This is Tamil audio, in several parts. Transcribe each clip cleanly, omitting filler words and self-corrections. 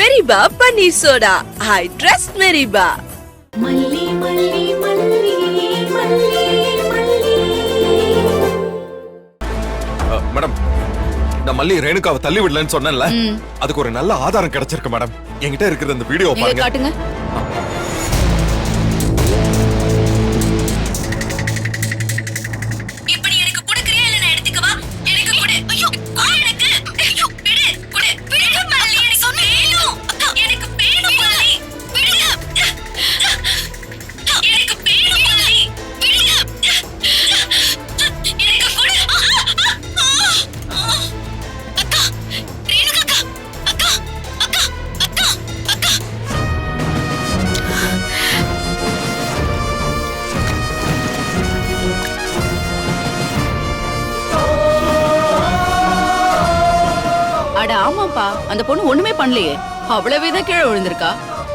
மெரிபா பன்னீர் சோடா. I trust மெரிபா. மல்லி மல்லி மல்லி மல்லி மல்லி. மேடம், நான் மல்லி ரேணுகாவை தள்ளி விடலன்னு சொன்னேன்ல, அதுக்கு ஒரு நல்ல ஆதாரம் கிடைச்சிருக்கு மேடம். என்கிட்ட இருக்கிற இந்த வீடியோ பாருங்க. காட்டுங்க. இப்படி எனக்கு கொடுக்கறியா இல்ல நான் எடுத்துக்கவா? எனக்கு கொடு. ஐயோ எனக்கு ஐயோ விடு கொடு. விடு மல்லி, எனக்கு வேணும். எனக்கு வேணும் மல்லி. விடுங்க. எனக்கு வேணும் மல்லி. விடுங்க. எனக்கு கொடு. அக்கா, ரேணுகா அக்கா. அக்கா, அக்கா, அக்கா, அக்கா. அட ஆமாப்பா, அந்த பொண்ணு ஒண்ணுமே பண்ணலையே. அவ்வளவுதான் கீழே விழுந்திருக்கா.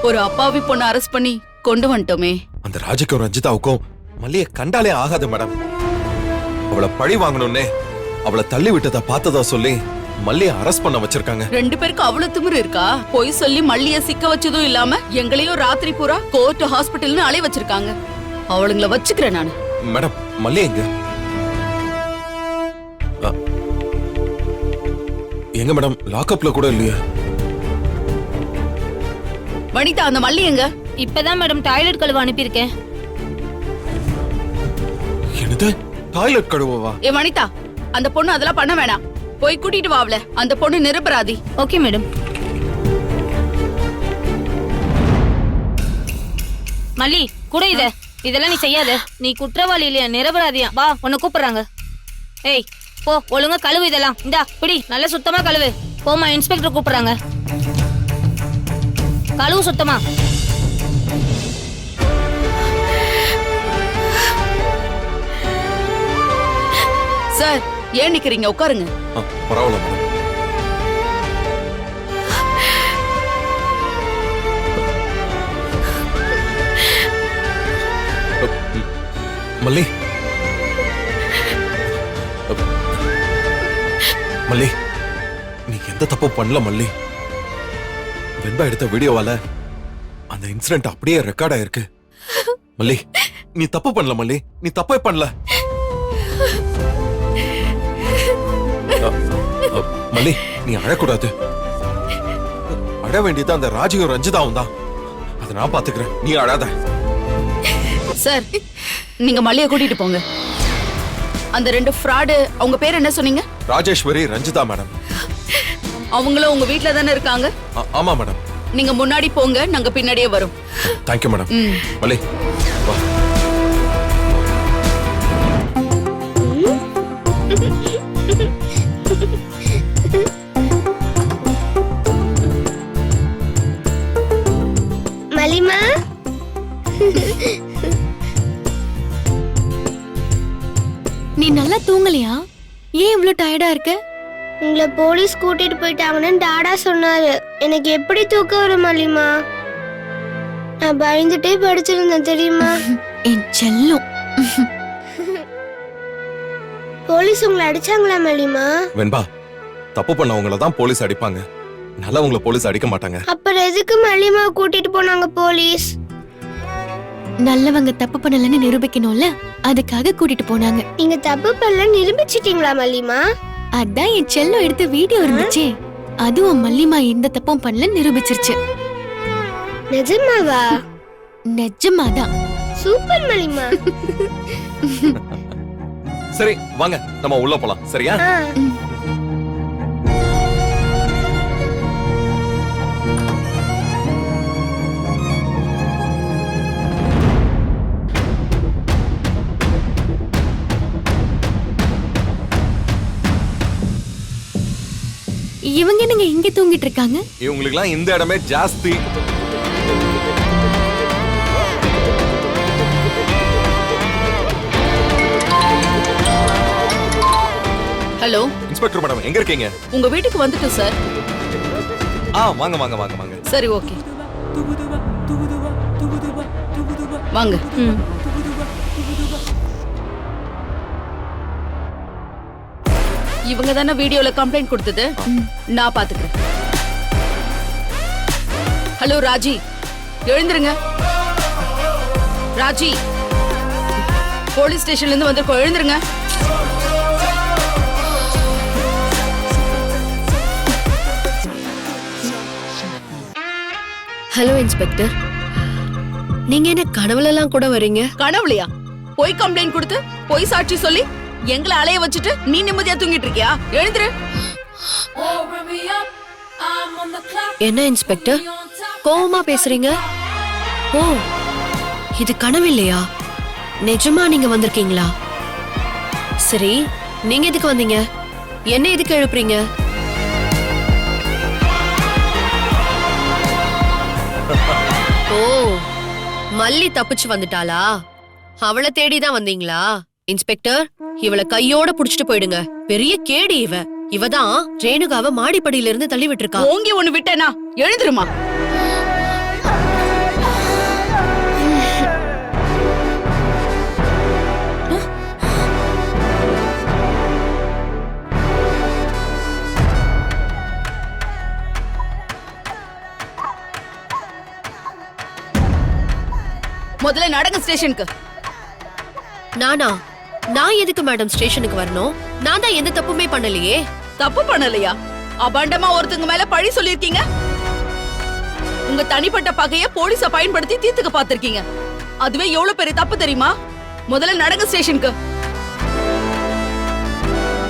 ஒரு அப்பாவி பொண்ணு அரெஸ்ட் பண்ணி கொண்டு வந்துட்டோமே. அந்த ராஜுக்கும் ரஞ்சிதாவுக்கும் மல்லியை கண்டாலே ஆகாது மேடம். அவளை பழி வாங்கணும்னே அவளை தள்ளி விட்டதை பார்த்ததா சொல்லி மல்லியை அரெஸ்ட் பண்ண வச்சிருக்காங்க. ரெண்டு பேருக்கு அவ்வளவு திமிரு இருக்கா? போய் சொல்லி மல்லிய சிக்க வச்சதும் இல்லாம எங்களையும் ராத்திரி பூரா கோர்ட் ஹாஸ்பிட்டல்னு அலைய வச்சிருக்காங்க. அவளுங்களை வச்சுக்கிறேன் நானு. மேடம், மல்லி எங்க? எங்க மேடம்? லாக்அப்ல கூட இல்லையா? வனிதா, அந்த மல்லி எங்க? இப்பதான் மேடம் டாய்லெட் கழுவ அனுப்பியிருக்கேன். என்னது? டாய்லெட் கழுவவா? ஏ வனிதா, அந்த பொண்ணு அதெல்லாம் பண்ண வேணாம். போய் கூட்டிட்டு வா அவள. அந்த பொண்ணு நிரபராதி. Okay madam. மல்லி கூட இதெல்லாம் நீ செய்யாத. நீ குற்றவாளி இல்லையா, நிரபராதியா? வா, உன்னை கூப்பிடுறாங்க. ஏய் போ, ஒழுங்கா கழுவு இதெல்லாம். இந்தா பிடி, நல்லா சுத்தமா கழுவு. போமா, இன்ஸ்பெக்டர் கூப்பிடுறாங்க. கழுவு சுத்தமா. சார், ஏன் நிக்கிறீங்க? உட்காருங்க. பரவாயில்ல மேடம். மல்லி, மல்லி, நீ எந்த தப்பும் பண்ணல மல்லி. வெண்பா எடுத்த வீடியோவால அந்த இன்சிடென்ட் அப்படியே ரெக்கார்ட் ஆயிருக்கு. மல்லி, நீ தப்பு பண்ணல மல்லி. நீ தப்பே பண்ணல. மல்லி, நீ அழக்கூடாது. அழ வேண்டியது அந்த ராஜியும் ரஞ்சிதாவும் தான். அதை நான் பாத்துக்கிறேன், நீ அழாத. சார், நீங்க மல்லிய கூட்டிட்டு போங்க. அந்த ரெண்டு ஃப்ராடு, அவங்க பேர் என்ன சொன்னீங்க? ராஜேஸ்வரி, ரஞ்சிதா மேடம். அவங்களும் உங்க வீட்ல தானே இருக்காங்க? ஆமா மேடம். நீங்க முன்னாடி போங்க, நாங்க பின்னாடியே வரோம். Thank you madam. மல்லி வா. மலிமா, நீ நல்லா தூங்கலையா? ஏன் இவ்ளோ டயர்டா இருக்க? உங்களை போலீஸ் கூட்டிட்டு போயிட்டாங்கன்னு டாடா சொன்னாரு. எனக்கு எப்படி தூக்கம் வரும் மலிமா? நான் பயந்துட்டே படிச்சிருந்தேன் தெரியுமா? என் செல்லம். போலீஸ் உங்களை அடிச்சாங்களா மலிமா? வெண்பா, தப்பு பண்ணவங்கள தான் போலீஸ் அடிப்பாங்க. நல்லவங்கள போலீஸ் அடிக்க மாட்டாங்க. அப்புறம் எதுக்கு மலிமா கூட்டிட்டு போனாங்க போலீஸ்? நல்லவங்க தப்பு பண்ணலன்னு நிரூபிக்கணும்ல, அதுக்காக கூட்டிட்டு போனாங்க. நீங்க தப்பு பண்ணல நிரூபிச்சிட்டீங்களா மலிமா? அதான் என் செல்லம் எடுத்த வீடியோ இருந்துச்சே, அதுவும் மல்லிமா எந்த தப்பும் பண்ணல நிரூபிச்சிருச்சு. நிஜமாவா? நிஜமாதான். சூப்பர் மலிமா. சரி வாங்க, நம்ம உள்ள போலாம். சரியா? இவங்க என்னங்க இங்க தூங்கிட்டு இருக்காங்க? இவங்களுக்குலாம் இந்த இடமே ஜாஸ்தி. ஹலோ இன்ஸ்பெக்டர் மேடம், எங்க இருக்கீங்க? உங்க வீட்டுக்கு வந்துட்டோம் சார். வாங்க வாங்க வாங்க வாங்க. சரி, ஓகே வாங்க. இவங்க தானே வீடியோல கம்ப்ளைண்ட் கொடுத்தது? நான் பாத்துக்கிறேன். ஹலோ ராஜி, எழுந்துருங்க. ராஜி, போலீஸ் ஸ்டேஷன்ல இருந்து வந்திருக்கோம், எழுந்துருங்க. ஹலோ இன்ஸ்பெக்டர், நீங்க என்ன கனவுலலாம் கூட வரீங்க? கனவுலையா? பொய் கம்ப்ளைண்ட் கொடுத்து பொய் சாட்சி சொல்லி எங்களை அலைய வச்சுட்டு நீ நிம்மதியா தூங்கிட்டு இருக்கியா? எழுந்துரு. என்ன இன்ஸ்பெக்டர் கோவமா பேசுறீங்க? ஓ, இது கனவு இல்லையா? நிஜமா நீங்க வந்திருக்கீங்களா? சரி, நீங்க எதுக்கு வந்தீங்க? என்ன எதுக்கு எழுப்புறீங்க? ஓ, மல்லி தப்பிச்சு வந்துட்டாளா? அவளை தேடிதான் வந்தீங்களா? இன்ஸ்பெக்டர், இவளை கையோட புடிச்சிட்டு போயிடுங்க. பெரிய கேடி இவ. இவதான் ரேணுகாவை மாடிப்படியில இருந்து தள்ளி விட்டுருக்கா. ஓங்கி ஒண்ணு விட்டேனா? எழுந்துருமா. முதல்ல நடங்க ஸ்டேஷனுக்கு. நானா? நான் எதுக்கு மேடம் ஸ்டேஷனுக்கு வரணும்? நான் தான் எந்த தப்புமே பண்ணலையே. தப்பு பண்ணலையா? அபாண்டமா ஒருத்தங்க மேல பழி சொல்லிருக்கீங்க. உங்க தனிப்பட்ட பகைய போலீஸ பயன்படுத்தி தீர்த்துக்க பாத்திருக்கீங்க. அதுவே எவ்வளவு பெரிய தப்பு தெரியுமா? முதல்ல நடங்க ஸ்டேஷனுக்கு.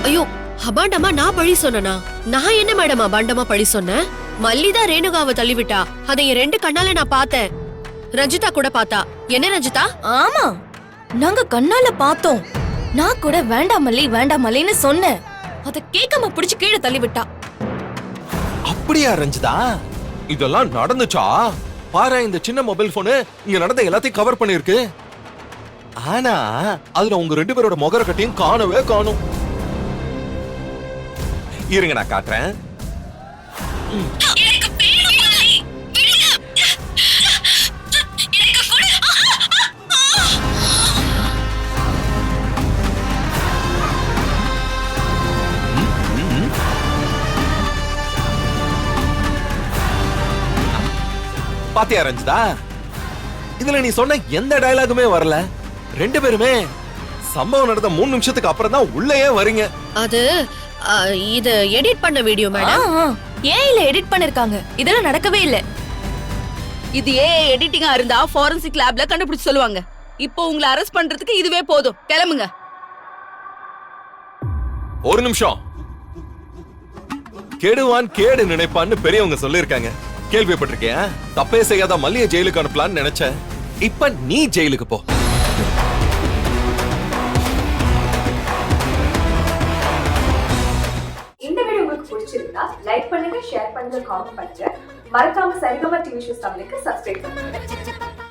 ஐயோ, அபாண்டமா நான் பழி சொன்னனா? நான் என்ன மேடம் அபாண்டமா பழி சொன்னேன்? மல்லிதா ரேணுகாவை தள்ளிவிட்டா. அதை என் 2 கண்ணால நான் பார்த்தேன். ரஞ்சிதா கூட பார்த்தா. என்ன ரஞ்சிதா? ஆமா, நாங்க கண்ணால பார்த்தோம். நான் கூட வேண்டாம் மல்லி வேண்டாம் மல்லின்னு சொன்னேன். அத கேட்காம பிடிச்சு கீழே தள்ளி விட்டா. அப்படியா ரஞ்சிதா? இதெல்லாம் நடந்துச்சா? பாரு, இந்த சின்ன மொபைல் போனு இங்க நடந்த எல்லாத்தையும் கவர் பண்ணிருக்கு. ஆனா அதுல உங்க 2 பேரோட முகர கட்டியும் காணவே காணும். இருங்க, நான் காட்டுறேன். எனக்கு வேணும் மல்லி, விடுங்க. எனக்கு கொடு. பாத்தியா ரஞ்சிதா? இதுல நீ சொன்ன எந்த டயலாகுமே வரல. 2 பேருமே சம்பவம் நடந்த 3 நிமிஷத்துக்கு அப்புறம் தான் உள்ளேயே வரீங்க. அது இது எடிட் பண்ண வீடியோ மேடம். ஏஐல எடிட் பண்ணிருக்காங்க. இதெல்லாம் நடக்கவே இல்ல. இது எடிட்டிங்கா இருந்தா ஃபாரன்சிக் லேப்ல கண்டுபிடிச்சு சொல்லுவாங்க. இப்போ உங்களை அரெஸ்ட் பண்றதுக்கு இதுவே போதும். கிளம்புங்க. ஒரு நிமிஷம். கெடுவான் கேடு நினைப்பான்னு பெரியவங்க சொல்லிருக்காங்க. கேள்விப்பட்டிருக்கேன். தப்பே செய்யாத மல்லிய ஜெயிலுக்கு அனுப்பலான்னு நினைச்சேன். இப்ப நீ ஜெயிலுக்கு போ. இந்த வீடியோ உங்களுக்கு பிடிச்சிருந்தா லைக் பண்ணுங்க, ஷேர் பண்ணுங்க, காமெண்ட் பண்ணுங்க. மறக்காம சரிகமா டிவி ஷோஸ் தமிழுக்கு சப்ஸ்கிரைப் பண்ணுங்க.